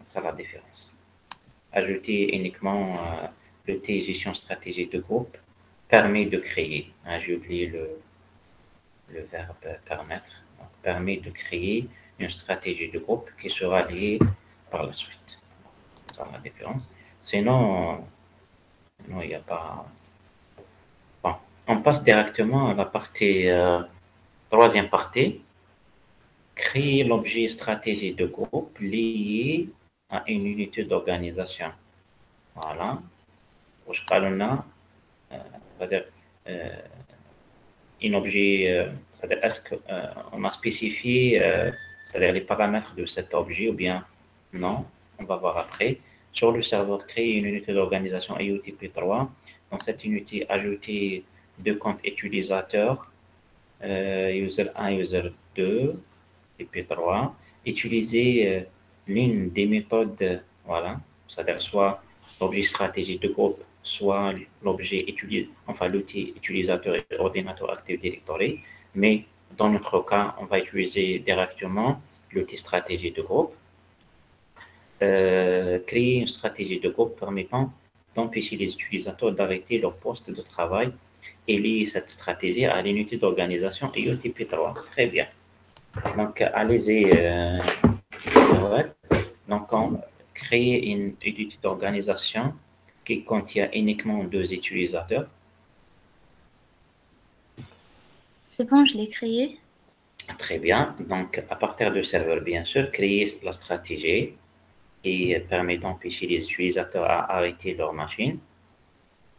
C'est la différence. Ajouter uniquement l'outil gestion stratégique de groupe permet de créer, hein, j'ai oublié le verbe permettre, donc, permet de créer une stratégie de groupe qui sera liée par la suite. C'est la différence. Sinon, non, il n'y a pas. Bon, on passe directement à la partie, troisième partie, créer l'objet stratégie de groupe lié à une unité d'organisation. Voilà. Je parle là, c'est-à-dire euh, un objet, c'est-à-dire est-ce qu'on a spécifié, c'est-à-dire les paramètres de cet objet ou bien non, on va voir après. Sur le serveur, créer une unité d'organisation IoTP3. Dans cette unité, ajouter deux comptes utilisateurs, user 1, user 2, et P3. Utiliser l'une des méthodes, voilà, c'est-à-dire soit l'objet stratégique de groupe, soit l'objet enfin l'outil utilisateur et ordinateur Active Directory. Mais dans notre cas, on va utiliser directement l'outil stratégie de groupe. Créer une stratégie de groupe permettant d'empêcher les utilisateurs d'arrêter leur poste de travail et lier cette stratégie à l'unité d'organisation IoTP3. Très bien. Donc, allez-y. Ouais. Donc, on crée une unité d'organisation qui contient uniquement deux utilisateurs. C'est bon, je l'ai créé. Très bien. Donc, à partir du serveur, bien sûr, créer la stratégie qui permet d'empêcher les utilisateurs à arrêter leur machine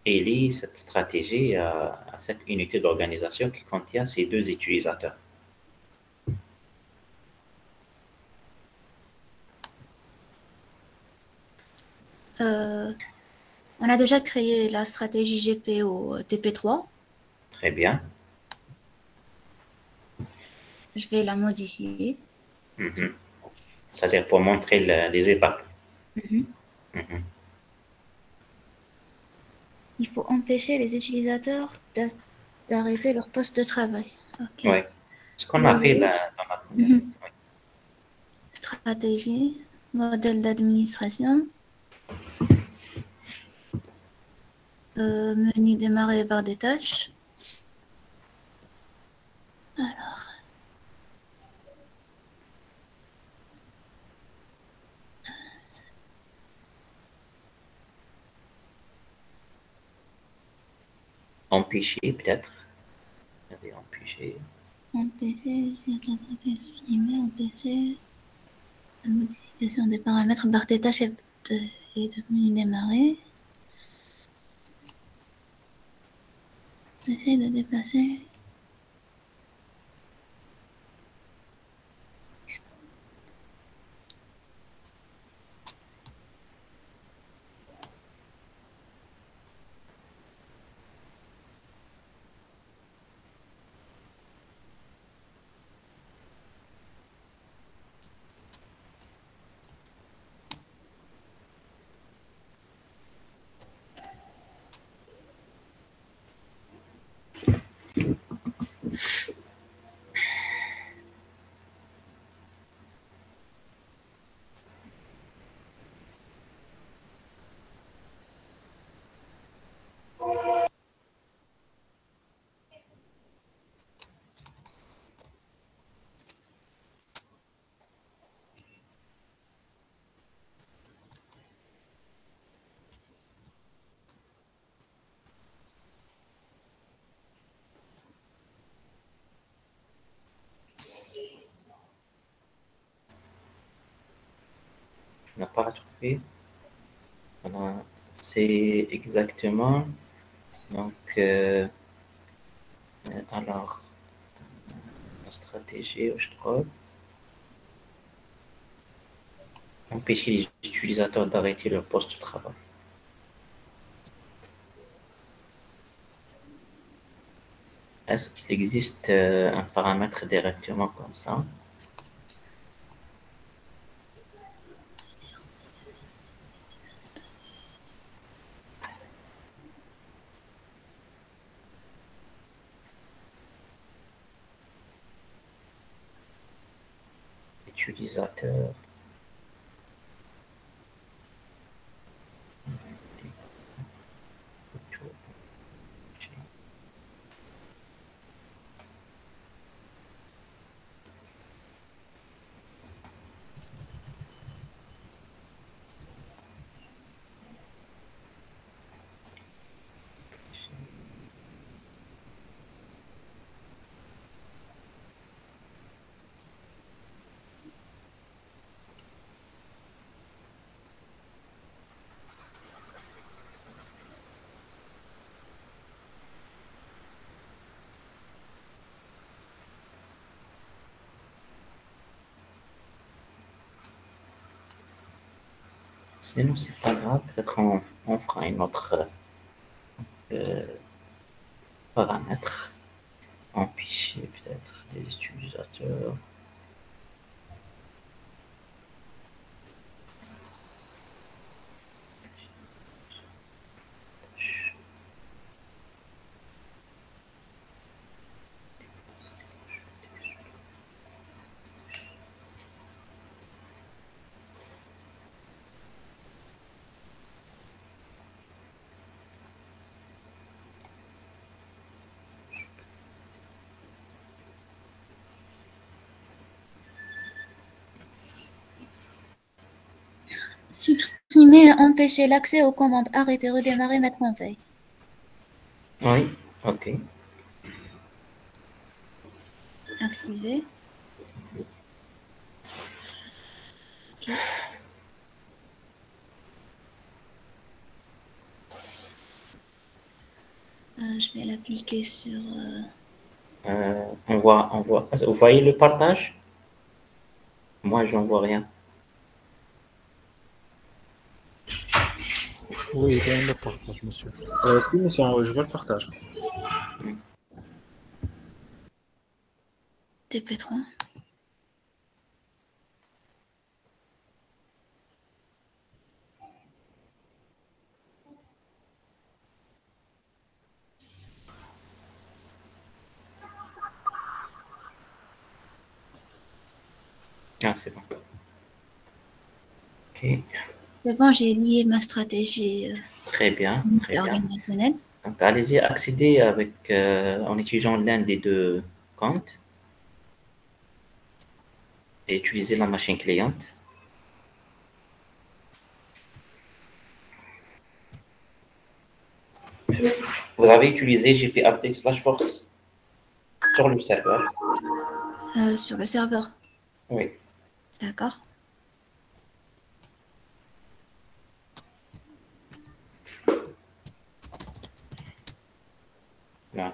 et lier cette stratégie à cette unité d'organisation qui contient ces deux utilisateurs. On a déjà créé la stratégie GP au TP3. Très bien. Je vais la modifier. Mhm. C'est-à-dire pour montrer les étapes. Mhm. Mhm. Il faut empêcher les utilisateurs d'arrêter leur poste de travail. OK. Oui. Ce qu'on a fait User. dans la première. Mhm. Oui. Stratégie, modèle d'administration, menu démarrer par des tâches. Alors, Empêcher peut-être. Empêcher. empêcher, supprimer, empêcher la modification des paramètres par des tâches et de menu démarrer. Essayer de déplacer. On n'a pas trouvé. Voilà. C'est exactement. Donc, alors, la stratégie, je trouve. Empêcher les utilisateurs d'arrêter leur poste de travail. Est-ce qu'il existe un paramètre directement comme ça? Utilisateur. Sinon, c'est pas grave. Peut-être on fera une autre paramètre. Empêcher peut-être les utilisateurs. Supprimer, empêcher l'accès aux commandes. Arrêter, redémarrer, mettre en veille. Oui, ok. Activer. Ok. Je vais l'appliquer sur... Vous voyez le partage? Moi, j'en vois rien. Oui, il y a le partage, monsieur. Si, monsieur, je vois le partage. TP3. Ah, c'est bon. Ok. C'est bon, j'ai lié ma stratégie Très bien, très bien. organisationnelle. Donc, allez-y, accédez en utilisant l'un des deux comptes et utilisez la machine cliente. Vous avez utilisé gp-update/force sur le serveur. Sur le serveur. Oui. D'accord. Là.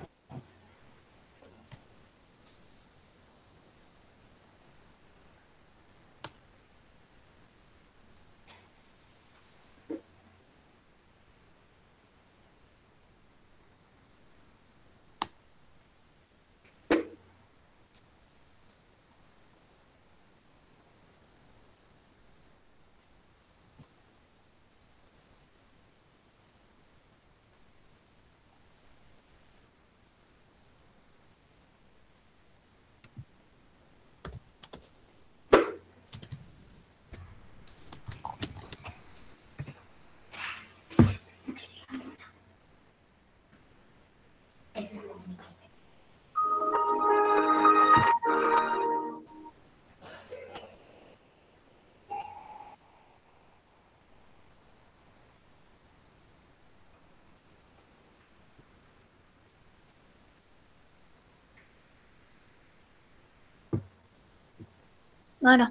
Voilà.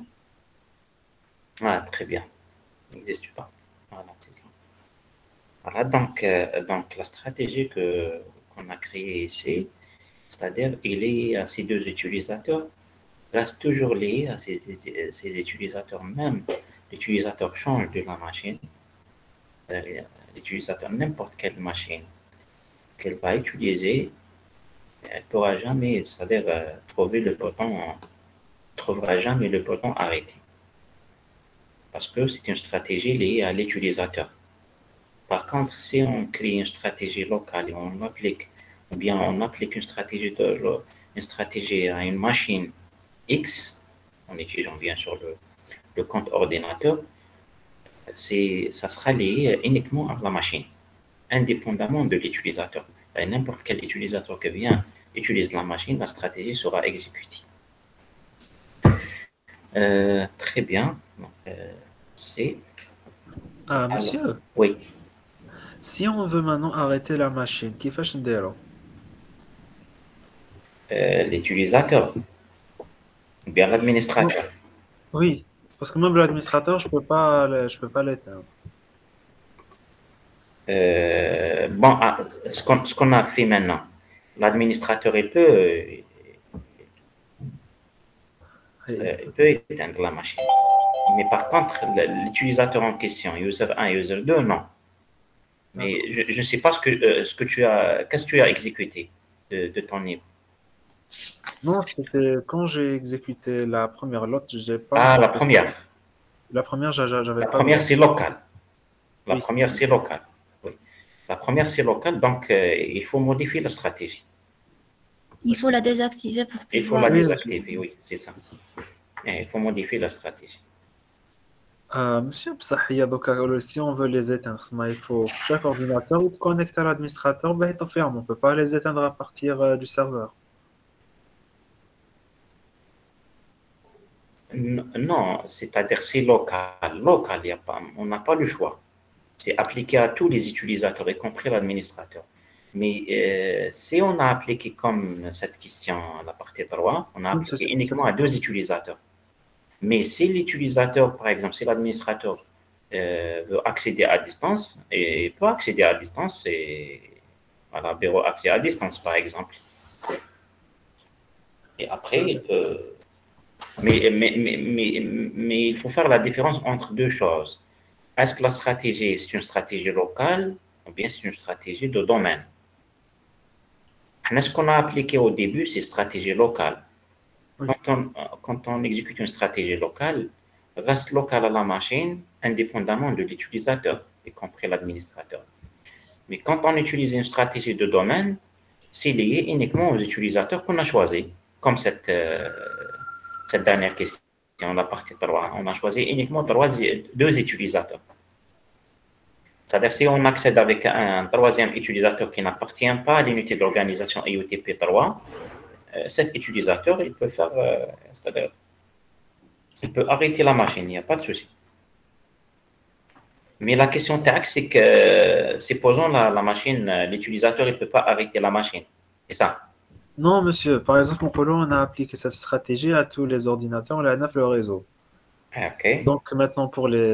Voilà, très bien. N'existe pas. Voilà, c'est ça. Voilà, donc la stratégie qu'on a créée ici, c'est-à-dire il est à ces deux utilisateurs, reste toujours lié à ces utilisateurs, même l'utilisateur change de la machine, l'utilisateur n'importe quelle machine qu'elle va utiliser, elle ne pourra jamais, c'est-à-dire trouvera jamais le bouton arrêter. Parce que c'est une stratégie liée à l'utilisateur. Par contre, si on crée une stratégie locale et on applique, ou bien on applique une stratégie à une machine X, en utilisant bien sûr le compte ordinateur, ça sera lié uniquement à la machine, indépendamment de l'utilisateur. N'importe quel utilisateur qui vient utilise la machine, la stratégie sera exécutée. Très bien. Donc, c'est... Monsieur, Alors, oui. si on veut maintenant arrêter la machine, كيفاش نديرو؟ L'utilisateur, ou bien l'administrateur. Oui, parce que même l'administrateur, je peux pas l'éteindre. Bon, ce qu'on a fait maintenant, l'administrateur, il peut éteindre la machine. Mais par contre, l'utilisateur en question, user 1, user 2, non. Mais je ne sais pas ce que tu as, qu'est-ce que tu as exécuté de ton livre. Non, c'était quand j'ai exécuté la première lot, j'ai pas Ah, la encore testé. première. La première, j'avais La pas le première, droit. c'est local. La Oui. première, c'est local. Oui. La première, c'est local, donc il faut modifier la stratégie. Il faut la désactiver pour Il faut la pouvoir. Oui, désactiver, oui, c'est ça. Il faut modifier la stratégie. monsieur بصح هي دوكا si on veut les éteindre, il faut que chaque ordinateur il se connecte à l'administrateur, ben, il ferme. On peut pas les éteindre à partir du serveur. Non, c'est-à-dire c'est local. Local, il y a pas, on n'a pas le choix. C'est appliqué à tous les utilisateurs, y compris l'administrateur. Mais si on a appliqué comme cette question à la partie droit, on a Oui, appliqué uniquement à deux utilisateurs. Mais si l'utilisateur, par exemple, si l'administrateur veut accéder à distance, et peut accéder à distance, et voilà, bureau accès à distance, par exemple. Et après, il peut. Mais il faut faire la différence entre deux choses. Est-ce que la stratégie, c'est une stratégie locale ou bien c'est une stratégie de domaine? Ce qu'on a appliqué au début, c'est stratégie locale. Oui. Quand on exécute une stratégie locale, reste local à la machine, indépendamment de l'utilisateur, y compris l'administrateur. Mais quand on utilise une stratégie de domaine, c'est lié uniquement aux utilisateurs qu'on a choisis, comme cette dernière question, la partie 3. On a choisi uniquement deux utilisateurs. C'est-à-dire si on accède avec un troisième utilisateur qui n'appartient pas à l'unité d'organisation IOTP3, cet utilisateur, il peut faire, c'est-à-dire, il peut arrêter la machine, il n'y a pas de souci. Mais la question taxe, c'est que, supposons la machine, l'utilisateur, il ne peut pas arrêter la machine. C'est ça. Non, monsieur. Par exemple, en Polo, on a appliqué cette stratégie à tous les ordinateurs, on a le réseau. OK. Donc maintenant,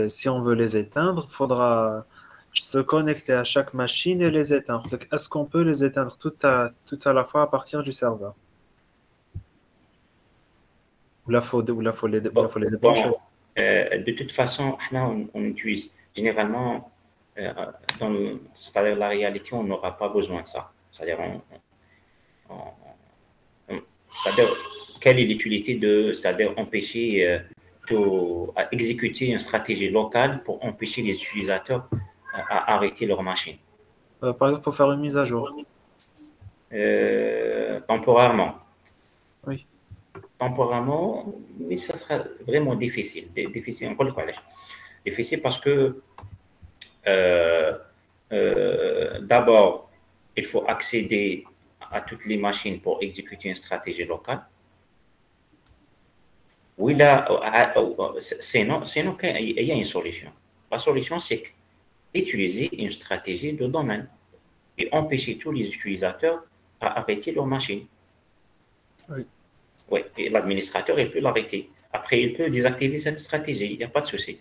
si on veut les éteindre, il faudra se connecter à chaque machine et les éteindre. Donc, est-ce qu'on peut les éteindre tout à la fois à partir du serveur? Ou Bon, faut les débrancher? de toute façon, on utilise généralement, c'est-à-dire la réalité, on n'aura pas besoin de ça. C'est-à-dire, c'est-à-dire, quelle est l'utilité de, c'est-à-dire empêcher à exécuter une stratégie locale pour empêcher les utilisateurs à arrêter leur machine Par exemple, pour faire une mise à jour. temporairement. Oui. Temporairement, mais ça sera vraiment difficile. Difficile, encore le collège. Difficile parce que d'abord, il faut accéder à toutes les machines pour exécuter une stratégie locale. Oui, là, sinon, il y a une solution. La solution, c'est d'utiliser une stratégie de domaine et empêcher tous les utilisateurs à arrêter leur machine. Oui. Oui, et l'administrateur, il peut l'arrêter. Après, il peut désactiver cette stratégie, il n'y a pas de souci.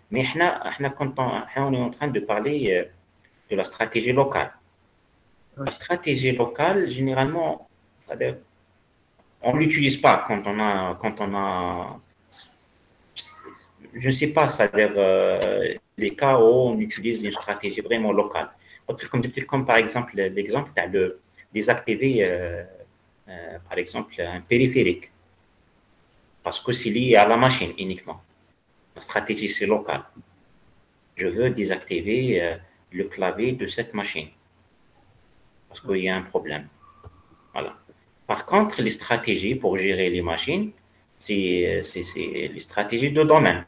Mais quand on est en train de parler de la stratégie locale. Oui. La stratégie locale, généralement, c'est-à-dire, on ne l'utilise pas quand on a, je ne sais pas, c'est-à-dire les cas où on utilise une stratégie vraiment locale. Comme par exemple l'exemple de désactiver, par exemple, un périphérique, parce que c'est lié à la machine uniquement. La stratégie, c'est local. Je veux désactiver le clavier de cette machine, parce qu'il y a un problème. Voilà. Par contre, les stratégies pour gérer les machines, c'est les stratégies de domaine.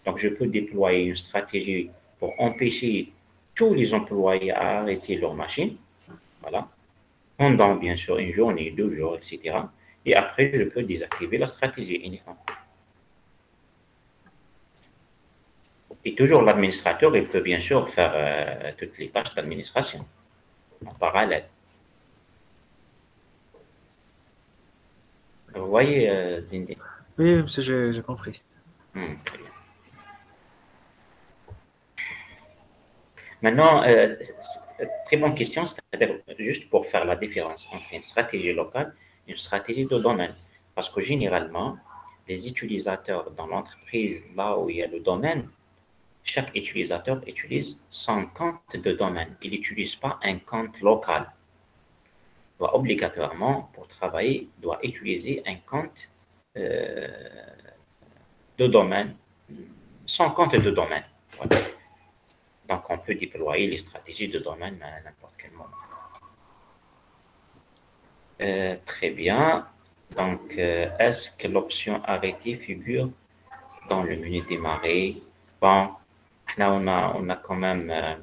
Donc, je peux déployer une stratégie pour empêcher tous les employés à arrêter leur machine. Voilà. Pendant, bien sûr, une journée, 2 jours, etc. Et après, je peux désactiver la stratégie uniquement. Et toujours, l'administrateur, il peut bien sûr faire toutes les tâches d'administration en parallèle. Vous voyez, Zindi? Oui, monsieur, j'ai compris. Très bien. Maintenant, très bonne question, c'est-à-dire juste pour faire la différence entre une stratégie locale et une stratégie de domaine. Parce que généralement, les utilisateurs dans l'entreprise, là où il y a le domaine, chaque utilisateur utilise son compte de domaine. Il n'utilise pas un compte local. Il doit obligatoirement, pour travailler, doit utiliser un compte de domaine, son compte de domaine. Voilà. Donc, on peut déployer les stratégies de domaine à n'importe quel moment. Très bien. Donc, est-ce que l'option arrêter figure dans le menu démarrer? Bon, là, on a quand même...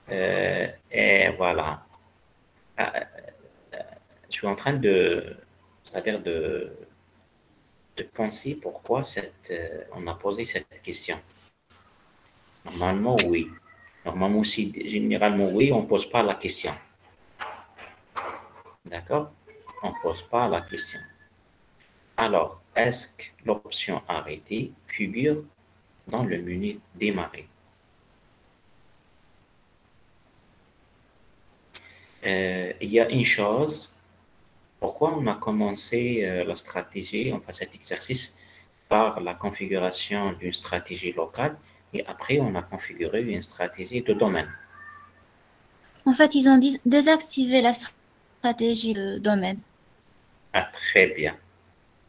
et voilà. Je suis en train c'est-à-dire de penser pourquoi on a posé cette question. Normalement, oui. Normalement aussi, généralement, oui, on ne pose pas la question. D'accord? On ne pose pas la question. Alors, est-ce que l'option arrêter figure dans le menu démarrer? Il y a une chose, pourquoi on a commencé la stratégie, enfin cet exercice, par la configuration d'une stratégie locale et après on a configuré une stratégie de domaine. En fait, ils ont désactivé la stratégie de domaine. Ah, très bien,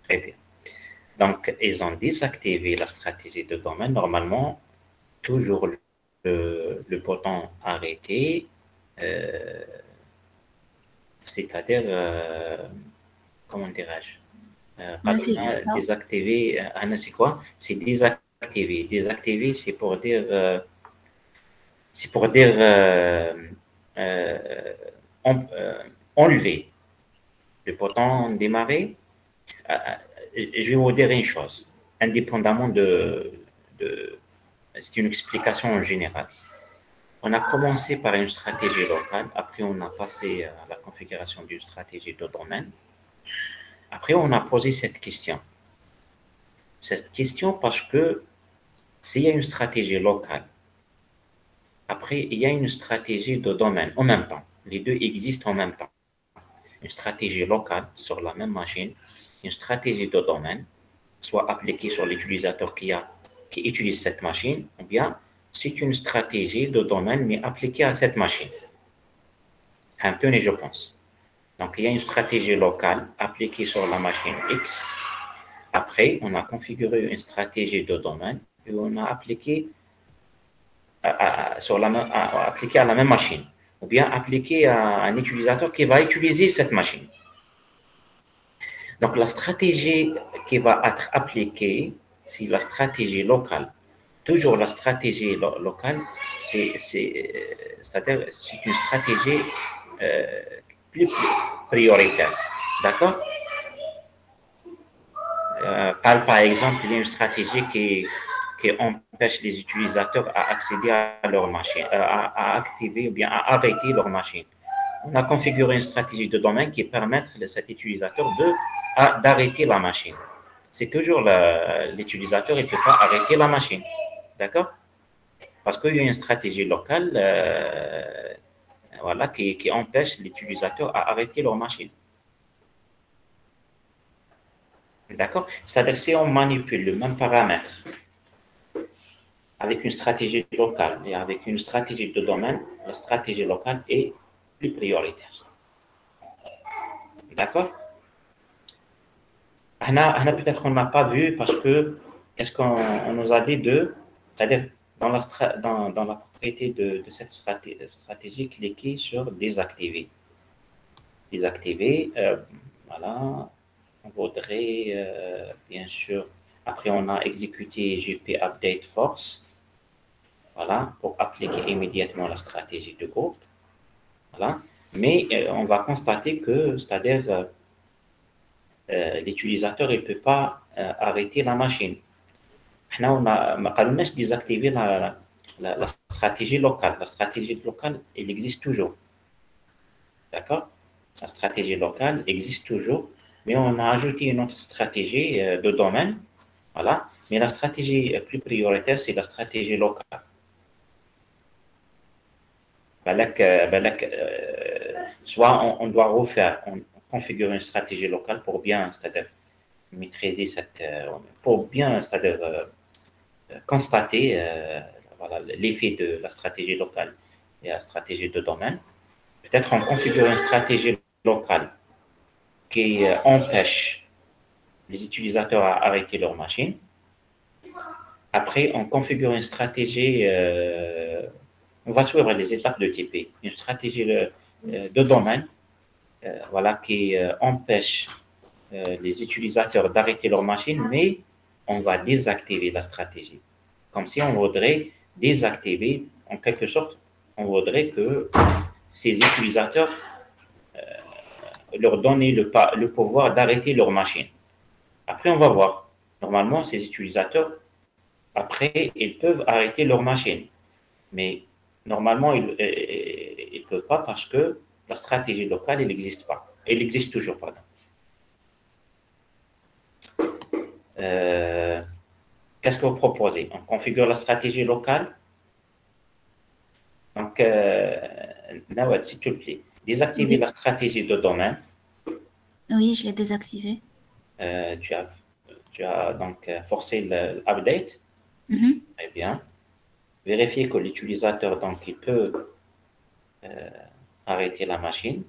très bien. Donc, ils ont désactivé la stratégie de domaine. Normalement, toujours le bouton arrêter, c'est-à-dire, comment dirais-je, désactiver, c'est quoi? C'est désactiver. Désactiver, c'est pour dire, enlever. Le bouton démarrer, je vais vous dire une chose, indépendamment c'est une explication en général. On a commencé par une stratégie locale, après on a passé à la configuration d'une stratégie de domaine. Après, on a posé cette question. Cette question parce que s'il y a une stratégie locale, après il y a une stratégie de domaine en même temps. Les deux existent en même temps. Une stratégie locale sur la même machine, une stratégie de domaine, soit appliquée sur l'utilisateur qui utilise cette machine, ou bien c'est une stratégie de domaine mais appliquée à cette machine. Hampton et je pense. Donc, il y a une stratégie locale appliquée sur la machine X. Après, on a configuré une stratégie de domaine et on a appliqué appliqué à la même machine, ou bien appliqué à un utilisateur qui va utiliser cette machine. Donc, la stratégie qui va être appliquée, c'est la stratégie locale. Toujours la stratégie locale, c'est-à-dire c'est une stratégie plus prioritaire. D'accord? Par exemple, il y a une stratégie qui empêche les utilisateurs à accéder à leur machine, à activer ou bien à arrêter leur machine. On a configuré une stratégie de domaine qui permet à cet utilisateur d'arrêter la machine. C'est toujours l'utilisateur, il ne peut pas arrêter la machine. D'accord? Parce qu'il y a une stratégie locale voilà, qui empêche l'utilisateur à arrêter leur machine. D'accord? C'est-à-dire si on manipule le même paramètre avec une stratégie locale et avec une stratégie de domaine, la stratégie locale est plus prioritaire. D'accord? Peut-être qu'on n'a pas vu parce que qu'est-ce qu'on nous a dit c'est-à-dire dans la propriété de cette stratégie, cliquez sur désactiver. Désactiver, voilà. On voudrait, bien sûr, après on a exécuté GP Update Force, voilà, pour appliquer immédiatement la stratégie de groupe, voilà. Mais on va constater que, c'est-à-dire, l'utilisateur ne peut pas arrêter la machine. On a désactiver la stratégie locale. La stratégie locale, elle existe toujours. D'accord? La stratégie locale existe toujours. Mais on a ajouté une autre stratégie de domaine, voilà. Mais la stratégie plus prioritaire, c'est la stratégie locale. Soit on doit refaire, on configure une stratégie locale pour bien, c'est-à-dire maîtriser pour bien, c'est-à-dire constater voilà, l'effet de la stratégie locale et la stratégie de domaine. Peut-être on configure une stratégie locale qui empêche les utilisateurs à arrêter leur machine. Après, on configure une stratégie, on va suivre les étapes de TP, une stratégie de domaine voilà, qui empêche les utilisateurs d'arrêter leur machine, mais on va désactiver la stratégie. Comme si on voudrait désactiver, en quelque sorte, on voudrait que ces utilisateurs leur donner le pouvoir d'arrêter leur machine. Après, on va voir. Normalement, ces utilisateurs, après, ils peuvent arrêter leur machine. Mais normalement, ils ne peuvent pas parce que la stratégie locale, elle n'existe pas. Elle n'existe toujours pas. Qu'est-ce que vous proposez? On configure la stratégie locale. Donc, Nawad, s'il te plaît, désactiver la stratégie de domaine. Oui, je l'ai désactivé. Tu as donc forcé l'update. Très bien. Vérifier que l'utilisateur, donc, il peut arrêter la machine.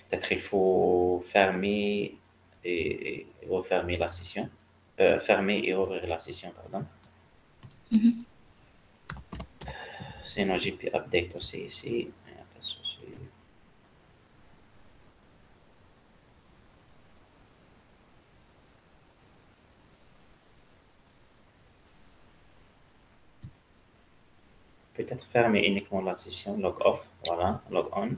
Peut-être il faut fermer et refermer la session. Fermer et ouvrir la session, pardon. Sinon, j'ai pu update aussi ici. Peut-être fermer uniquement la session, log off, voilà, log on.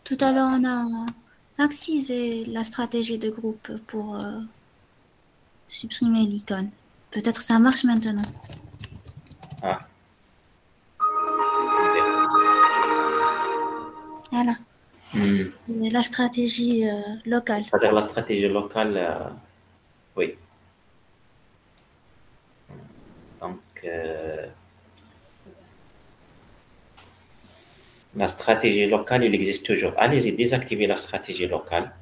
Tout à l'heure, on a activé la stratégie de groupe pour supprimer l'icône. Peut-être ça marche maintenant. Ah. Voilà. La stratégie locale. C'est-à-dire la stratégie locale, oui. Donc, la stratégie locale, il existe toujours. Allez-y, désactivez la stratégie locale.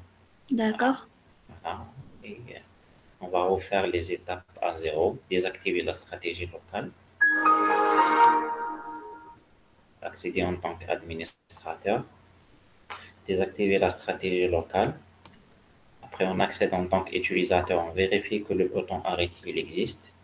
D'accord. Voilà. Et on va refaire les étapes à zéro. Désactiver la stratégie locale. Accéder en tant qu'administrateur. Désactiver la stratégie locale. Après, on accède en tant qu'utilisateur. On vérifie que le bouton arrêter il existe.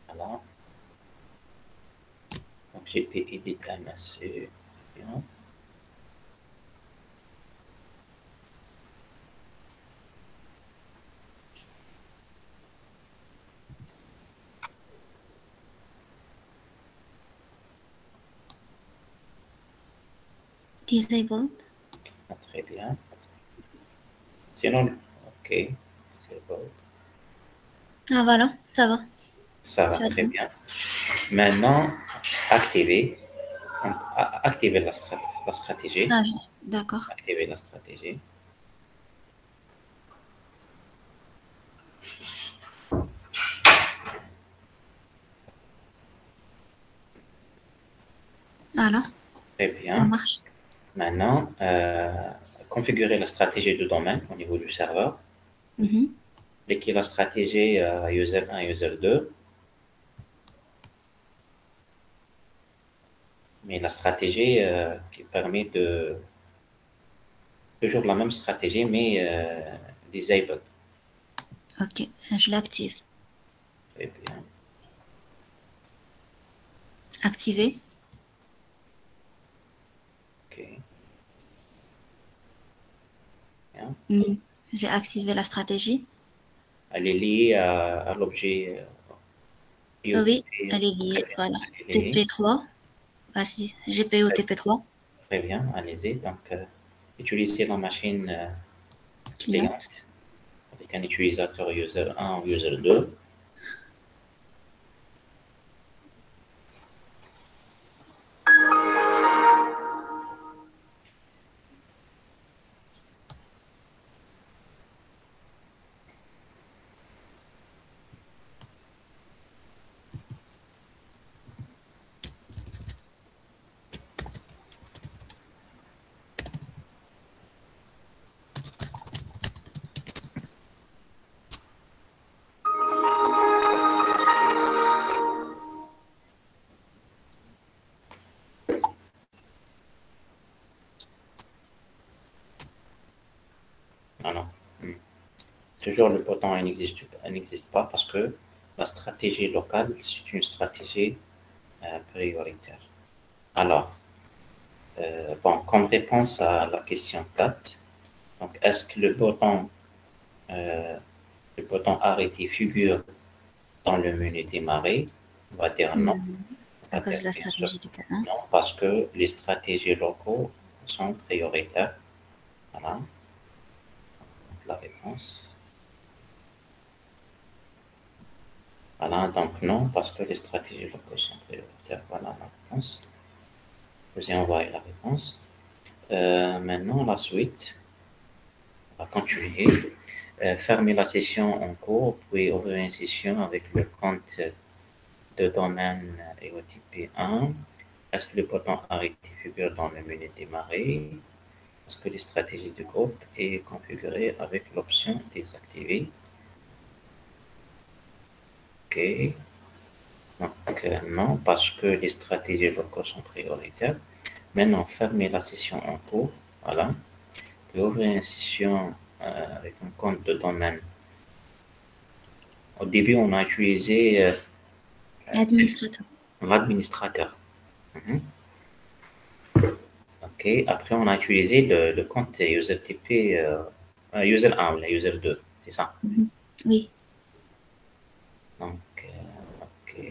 Voilà. Donc, j'ai pu éditer MSU. Bien. Disabled. Ah, très bien. Sinon, ok, c'est bon. Ah voilà, ça va. Ça va très bien. Maintenant, activer la stratégie. Ah, d'accord. Activer la stratégie. Alors, Très ça bien. marche. Maintenant, configurer la stratégie de domaine au niveau du serveur. Cliquez la stratégie user 1, user 2. Mais la stratégie qui permet de... Toujours la même stratégie, mais disabled. Ok, je l'active. Très bien. Activé. Ok. Bien. J'ai activé la stratégie. Elle est liée à l'objet Oui, IOTP, elle est très liée. bien. Voilà. Elle est liée. TP3. Voici, GPO TP3, Très bien, allez-y. Donc, utilisez la machine cliente. cliente avec un utilisateur user 1 ou user 2. Non, non. Toujours le bouton n'existe pas parce que la stratégie locale, c'est une stratégie prioritaire. Alors, bon, comme réponse à la question 4, donc est-ce que euh, le bouton arrêter figure dans le menu démarrer? On va dire non. On À va cause dire de la bien sûr stratégie du K1. non, parce que les stratégies locaux sont prioritaires. Voilà, donc la réponse. Voilà, donc non, parce que les stratégies locaux sont prioritaires. Voilà la réponse. Vous y envoyez la réponse. Maintenant, la suite. On va continuer. Fermer la session en cours, puis ouvrir une session avec le compte de domaine EOTP 1. Est-ce que le bouton arrêter figure dans le menu démarrer? Est-ce que les stratégies du groupe est configurée avec l'option désactiver? OK. Donc, non, parce que les stratégies locaux sont prioritaires. Maintenant, fermer la session en cours. Voilà. Puis ouvrir une session avec un compte de domaine. Au début, on a utilisé Administrateur. l'administrateur. Mhm. OK. Après, on a utilisé le compte UserTP, user 1 ou la user 2. C'est ça. Oui. Donc, OK.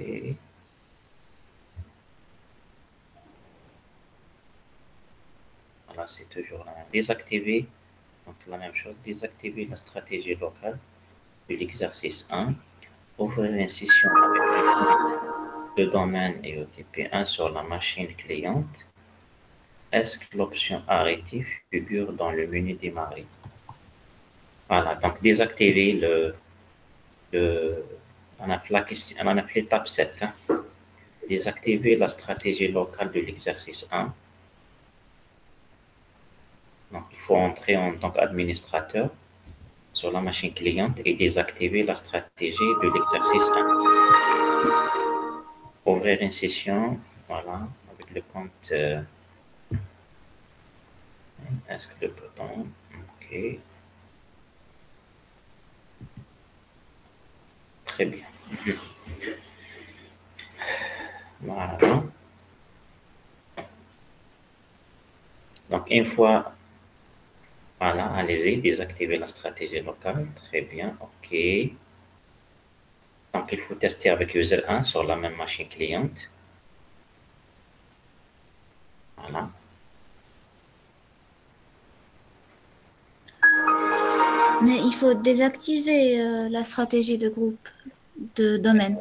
Voilà, c'est toujours la même. Désactiver, donc la même chose. Désactiver la stratégie locale de l'exercice 1. Ouvrir une session avec le domaine EOTP1 sur la machine cliente. Est-ce que l'option arrêter figure dans le menu démarrer? Voilà, donc désactiver on a fait l'étape 7. Hein. Désactiver la stratégie locale de l'exercice 1. Donc, il faut entrer en tant qu'administrateur sur la machine cliente et désactiver la stratégie de l'exercice 1. Ouvrir une session, voilà, avec le compte. Est-ce que le bouton? OK. Très bien. Voilà. Donc, une fois, voilà, allez-y, désactiver la stratégie locale. Très bien, OK. Donc, il faut tester avec user 1 sur la même machine cliente. Voilà. Mais il faut désactiver la stratégie de groupe, de domaine.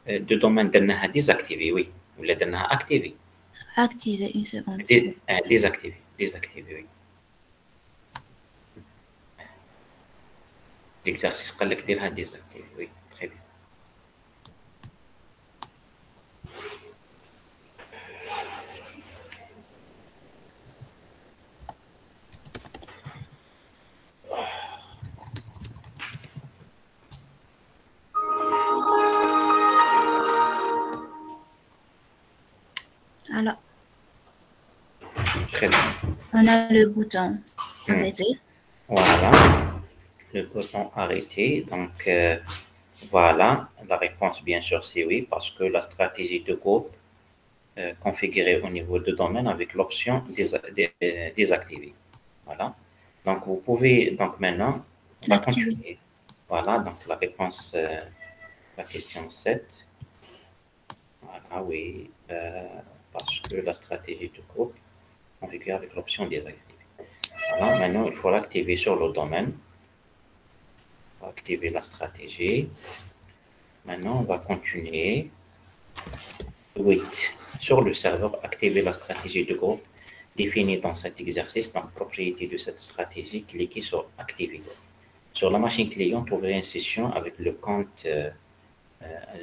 De domaine درناها désactiver, oui. ولا درناها activer. Activer une seconde. Désactiver, désactiver, oui. L'exercice قال لك ديرها désactiver, oui. Très bien. Alors, Très bien. on a le bouton arrêter. Voilà. Le bouton arrêter. Donc, voilà. La réponse, bien sûr, c'est oui, parce que la stratégie de groupe configurée au niveau de domaine avec l'option désactiver. Voilà. Donc, vous pouvez, donc maintenant, on va L'activer. continuer. Voilà. Donc, la réponse la question 7. Voilà, oui, parce que la stratégie de groupe configure avec l'option désactivée. Voilà, maintenant, il faut l'activer sur le domaine. On va activer la stratégie. Maintenant, on va continuer. 8. Sur le serveur, activer la stratégie de groupe définie dans cet exercice. Donc, propriété de cette stratégie, cliquez sur Activer. Sur la machine client, ouvrez une session avec le compte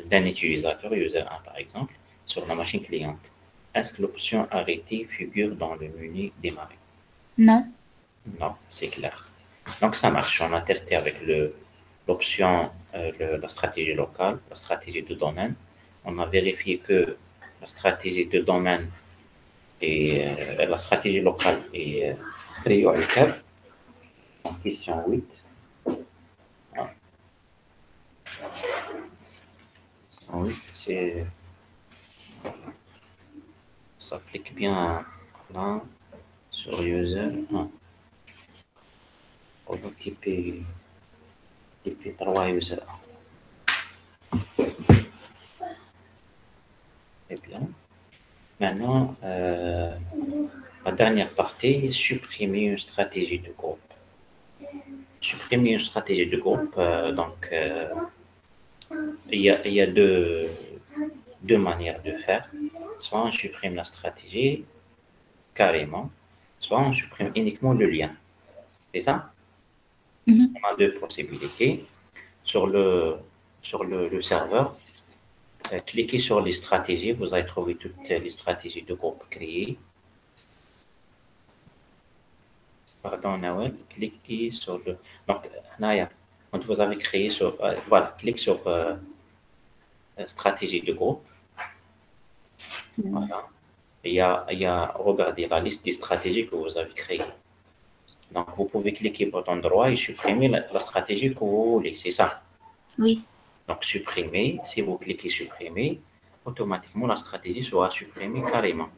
d'un utilisateur, user 1 par exemple, sur la machine cliente. Est-ce que l'option Arrêter figure dans le menu Démarrer? Non. Non, c'est clair. Donc, ça marche. On a testé avec l'option, la stratégie locale, la stratégie de domaine. On a vérifié que la stratégie de domaine et la stratégie locale est prioritaire. En question 8. Ah. Question 8, c'est... Ça s'applique bien là, sur user 1. On va typer 3 user 1. Très bien. Maintenant, la dernière partie, supprimer une stratégie de groupe. Supprimer une stratégie de groupe, il y a deux manières de faire. Soit on supprime la stratégie carrément, soit on supprime uniquement le lien. C'est ça? On a deux possibilités. Sur le serveur, cliquez sur les stratégies. Vous allez trouver toutes les stratégies de groupe créées. Pardon, Nawel, cliquez sur le... Donc, Naya, quand vous avez créé sur... voilà, cliquez sur stratégie de groupe. Voilà. Il y a, regardez la liste des stratégies que vous avez créées. Donc, vous pouvez cliquer bouton droit et supprimer la stratégie que vous voulez, c'est ça? Oui. Donc, supprimer, si vous cliquez supprimer, automatiquement la stratégie sera supprimée carrément.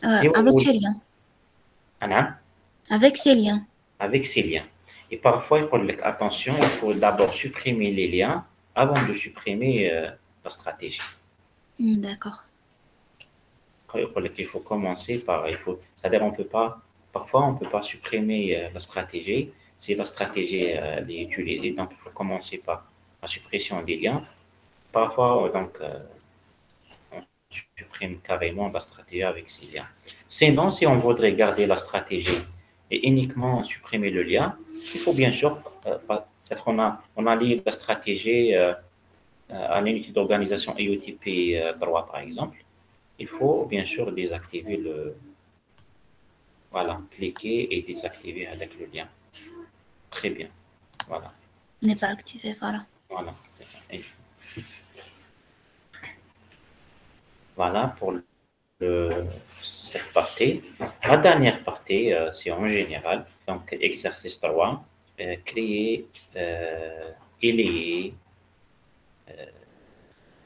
Avec ces liens. Anna? Avec ces liens. Avec ces liens. Et parfois, il faut dire attention, il faut d'abord supprimer les liens avant de supprimer la stratégie. D'accord. Il faut commencer par, c'est-à-dire parfois on ne peut pas supprimer la stratégie si la stratégie est utilisée, donc il faut commencer par la suppression des liens. Parfois, on supprime carrément la stratégie avec ces liens. Sinon, si on voudrait garder la stratégie et uniquement supprimer le lien, il faut bien sûr, peut-être on a lié la stratégie à l'unité d'organisation EUTP 3 par exemple. Il faut bien sûr désactiver le... Voilà, cliquer et désactiver avec le lien. Très bien. Voilà. N'est pas activé, voilà. Voilà, c'est ça. Voilà pour cette partie. La dernière partie, c'est en général. Donc, exercice 3, créer et lier les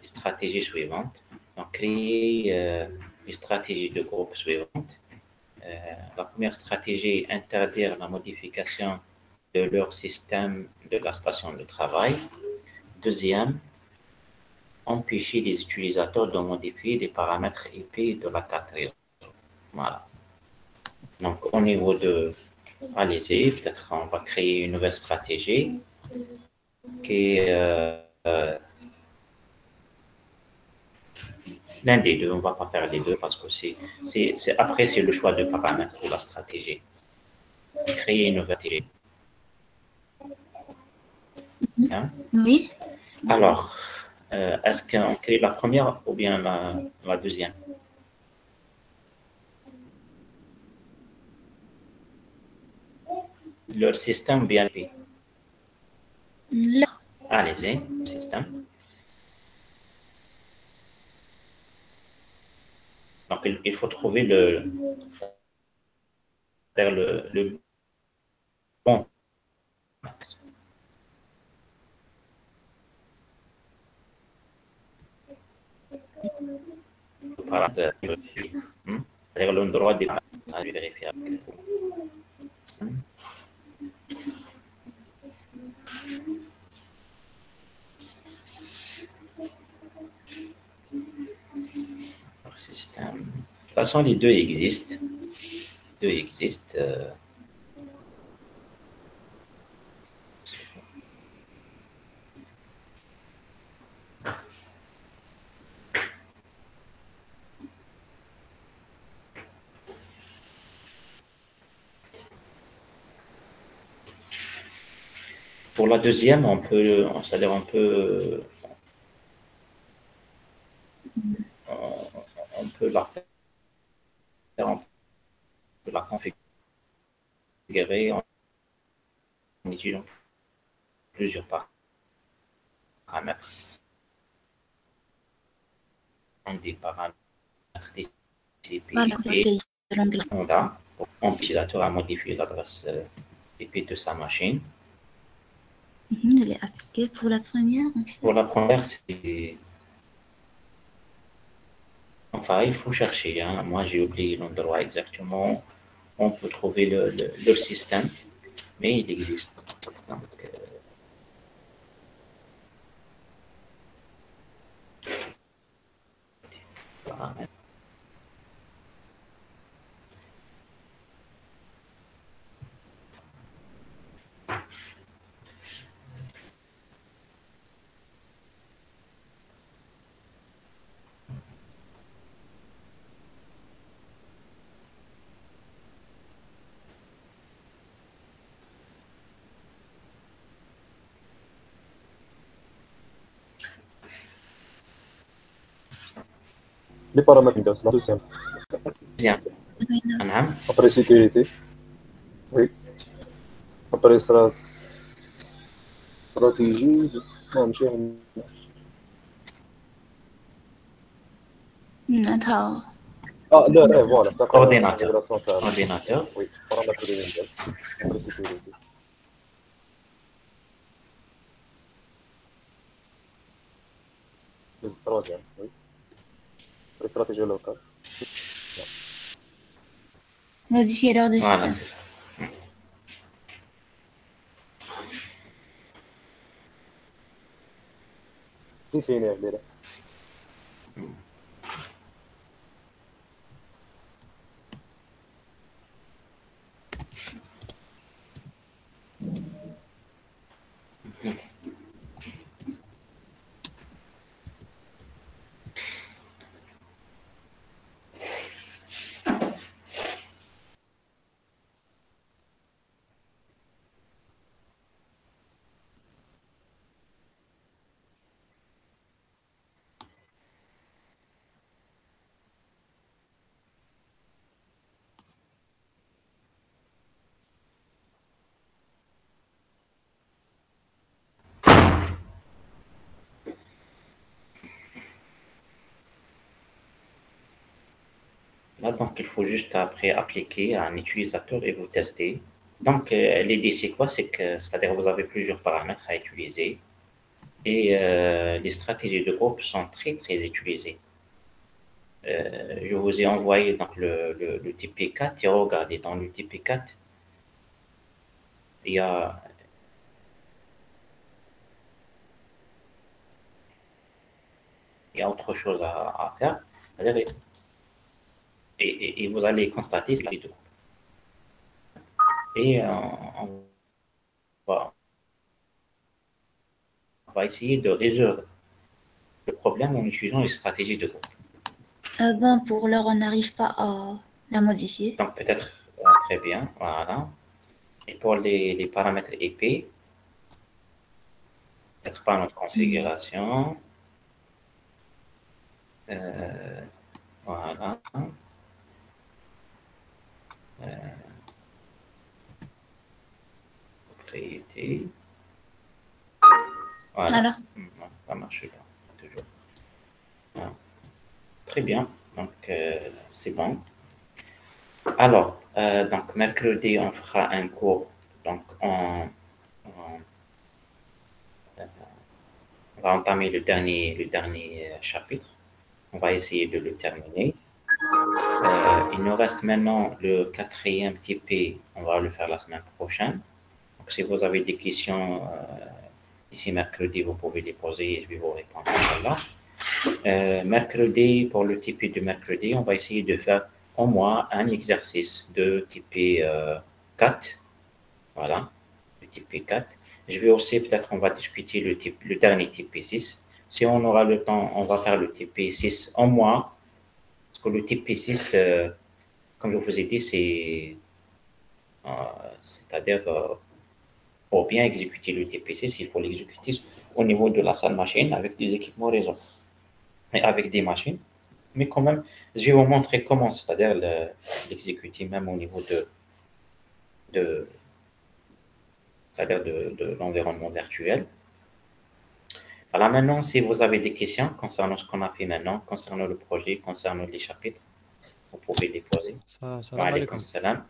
stratégies suivantes. Donc, créer les stratégies de groupe suivantes. La première stratégie, interdire la modification de leur système de la station de travail. Deuxième, empêcher les utilisateurs de modifier les paramètres IP de la carte réseau. Voilà. Donc, au niveau de... Allez-y, peut-être on va créer une nouvelle stratégie qui est l'un des deux. On ne va pas faire les deux parce que après, c'est le choix de paramètres pour la stratégie. Créer une nouvelle stratégie. Hein? Oui. Alors, est-ce qu'on crée la première ou bien la deuxième? Leur système bien fait. Allez-y, système. Donc, il faut trouver le bon. C'est-à-dire l'endroit des à vérifier. toute façon, les deux existent. Les deux existent. Pour la deuxième, c'est-à-dire on peut la faire, on peut la configurer en utilisant plusieurs paramètres. Des paramètres TCP Voilà, c'est l'anglais. on a l'utilisateur à modifier l'adresse IP de sa machine. Je l'ai appliqué pour la première. En fait. Pour la première, c'est... Enfin, il faut chercher. Hein. Moi, j'ai oublié l'endroit exactement. On peut trouver le système, mais il existe. Donc, paramètres. Les paramètres Windows, la deuxième. Bien. Anam. Après sécurité. Oui. Après stratégie. Non, مش هنا. Attends. Ah, là, voilà. Ordinateur. Ordinateur. Oui, paramètres de Windows. Après sécurité. Troisième, oui. Après stratégie locale. Modifier l'heure de Voilà, système. c'est ça. Définir, déjà. Là, donc, il faut juste après appliquer à un utilisateur et vous tester. Donc, l'idée, c'est quoi? C'est-à-dire que vous avez plusieurs paramètres à utiliser et les stratégies de groupe sont très, très utilisées. Je vous ai envoyé donc, le TP4 et regardez, dans le TP4, il y a autre chose à faire. C'est-à-dire, et vous allez constater les deux. Et va, on va essayer de résoudre le problème en utilisant les stratégies de groupe. Bon, pour l'heure, on n'arrive pas à la modifier. Donc peut-être très bien, voilà. Et pour les paramètres IP, peut-être pas notre configuration. Voilà. Propriété. Voilà. Ça marche là, toujours. Voilà. Très bien. Donc c'est bon. Alors, donc mercredi, on fera un cours. Donc on va entamer le dernier chapitre. On va essayer de le terminer. Il nous reste maintenant le quatrième TP. On va le faire la semaine prochaine. Donc, si vous avez des questions d'ici mercredi, vous pouvez les poser et je vais vous répondre. Inch'Allah. Mercredi, pour le TP de mercredi, on va essayer de faire au moins un exercice de TP 4. Voilà, le TP 4. Je vais aussi, peut-être, on va discuter le dernier TP 6. Si on aura le temps, on va faire le TP 6 en mois. Parce que le TP 6, comme je vous ai dit, c'est-à-dire pour bien exécuter le TP 6, il faut l'exécuter au niveau de la salle machine avec des équipements réseau et avec des machines. Mais quand même, je vais vous montrer comment, c'est-à-dire l'exécuter même au niveau de, c'est-à-dire de l'environnement virtuel. Alors maintenant, si vous avez des questions concernant ce qu'on a fait maintenant, concernant le projet, concernant les chapitres, vous pouvez les poser. Salam Wa alaykum alaikum. salam.